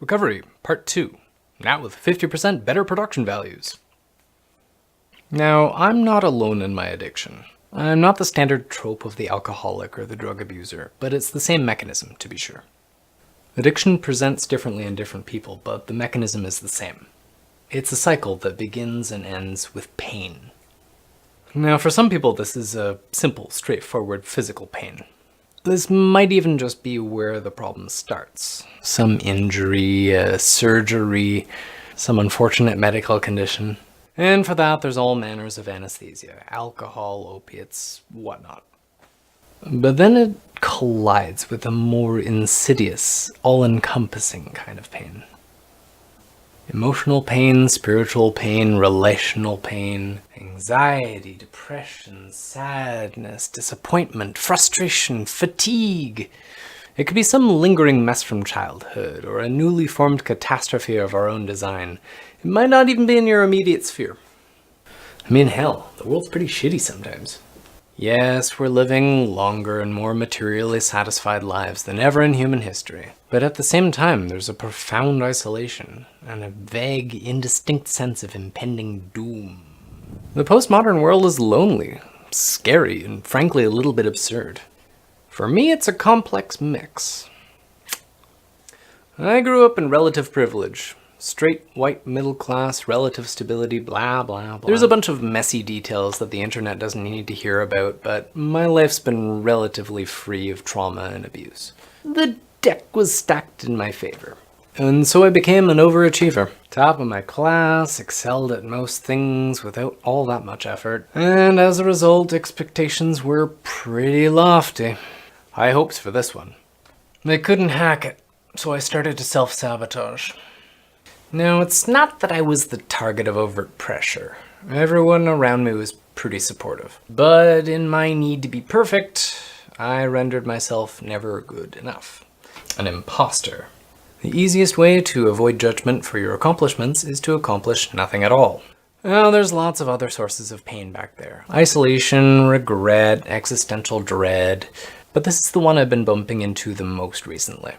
Recovery, Part 2, now with 50% better production values. Now, I'm not alone in my addiction. I'm not the standard trope of the alcoholic or the drug abuser, but it's the same mechanism, to be sure. Addiction presents differently in different people, but the mechanism is the same. It's a cycle that begins and ends with pain. Now, for some people, this is a simple, straightforward physical pain. This might even just be where the problem starts. Some injury, a surgery, some unfortunate medical condition. And for that, there's all manners of anesthesia, alcohol, opiates, whatnot. But then it collides with a more insidious, all-encompassing kind of pain. Emotional pain, spiritual pain, relational pain, anxiety, depression, sadness, disappointment, frustration, fatigue. It could be some lingering mess from childhood, or a newly formed catastrophe of our own design. It might not even be in your immediate sphere. I mean, hell, the world's pretty shitty sometimes. Yes, we're living longer and more materially satisfied lives than ever in human history. But at the same time, there's a profound isolation and a vague, indistinct sense of impending doom. The postmodern world is lonely, scary, and frankly a little bit absurd. For me, it's a complex mix. I grew up in relative privilege. Straight, white, middle class, relative stability, blah, blah, blah. There's a bunch of messy details that the internet doesn't need to hear about, but my life's been relatively free of trauma and abuse. The deck was stacked in my favor. And so I became an overachiever. Top of my class, excelled at most things without all that much effort. And as a result, expectations were pretty lofty. High hopes for this one. They couldn't hack it, so I started to self-sabotage. Now, it's not that I was the target of overt pressure. Everyone around me was pretty supportive. But in my need to be perfect, I rendered myself never good enough. An imposter. The easiest way to avoid judgment for your accomplishments is to accomplish nothing at all. Well, there's lots of other sources of pain back there. Isolation, regret, existential dread. But this is the one I've been bumping into the most recently.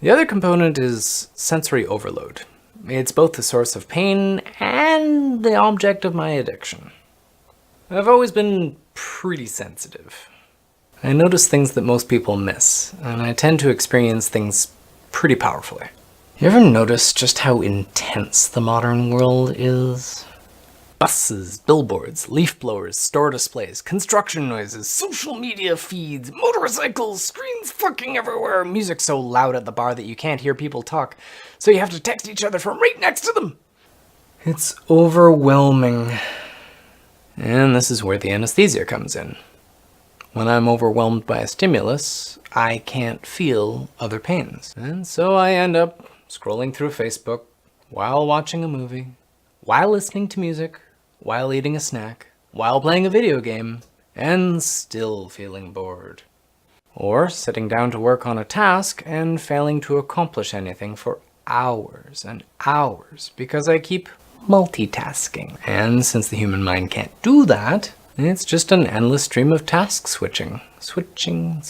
The other component is sensory overload. It's both the source of pain and the object of my addiction. I've always been pretty sensitive. I notice things that most people miss, and I tend to experience things pretty powerfully. You ever notice just how intense the modern world is? Buses, billboards, leaf blowers, store displays, construction noises, social media feeds, motorcycles, screens fucking everywhere, music so loud at the bar that you can't hear people talk, so you have to text each other from right next to them. It's overwhelming. And this is where the anesthesia comes in. When I'm overwhelmed by a stimulus, I can't feel other pains. And so I end up scrolling through Facebook while watching a movie, while listening to music, while eating a snack, while playing a video game, and still feeling bored. Or sitting down to work on a task and failing to accomplish anything for hours and hours because I keep multitasking. And since the human mind can't do that, it's just an endless stream of task switching. Switching.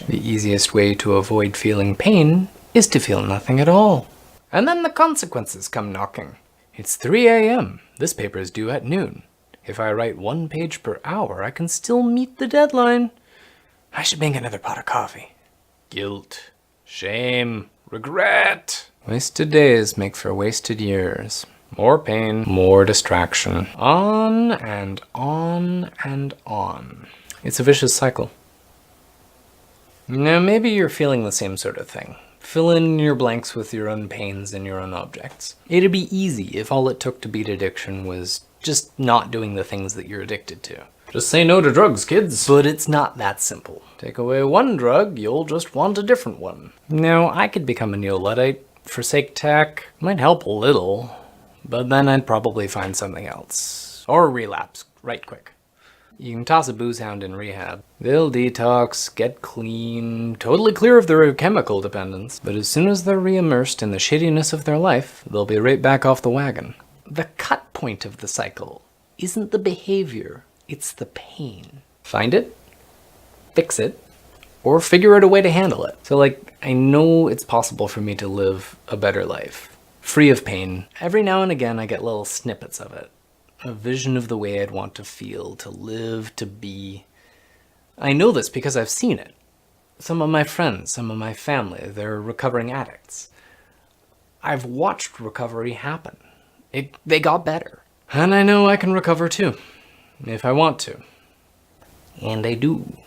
The easiest way to avoid feeling pain is to feel nothing at all. And then the consequences come knocking. It's 3 a.m. This paper is due at noon. If I write 1 page per hour, I can still meet the deadline. I should make another pot of coffee. Guilt, shame, regret. Wasted days make for wasted years. More pain, more distraction. On and on and on. It's a vicious cycle. Now, maybe you're feeling the same sort of thing. Fill in your blanks with your own pains and your own objects. It'd be easy if all it took to beat addiction was just not doing the things that you're addicted to. Just say no to drugs, kids. But it's not that simple. Take away one drug, you'll just want a different one. Now, I could become a Neo-Luddite, forsake tech, might help a little, but then I'd probably find something else. Or relapse, right quick. You can toss a booze hound in rehab. They'll detox, get clean, totally clear of their chemical dependence. But as soon as they're re-immersed in the shittiness of their life, they'll be right back off the wagon. The cut point of the cycle isn't the behavior, it's the pain. Find it, fix it, or figure out a way to handle it. So I know it's possible for me to live a better life, free of pain. Every now and again I get little snippets of it. A vision of the way I'd want to feel, to live, to be. I know this because I've seen it. Some of my friends, some of my family, they're recovering addicts. I've watched recovery happen. They got better. And I know I can recover too, if I want to. And I do.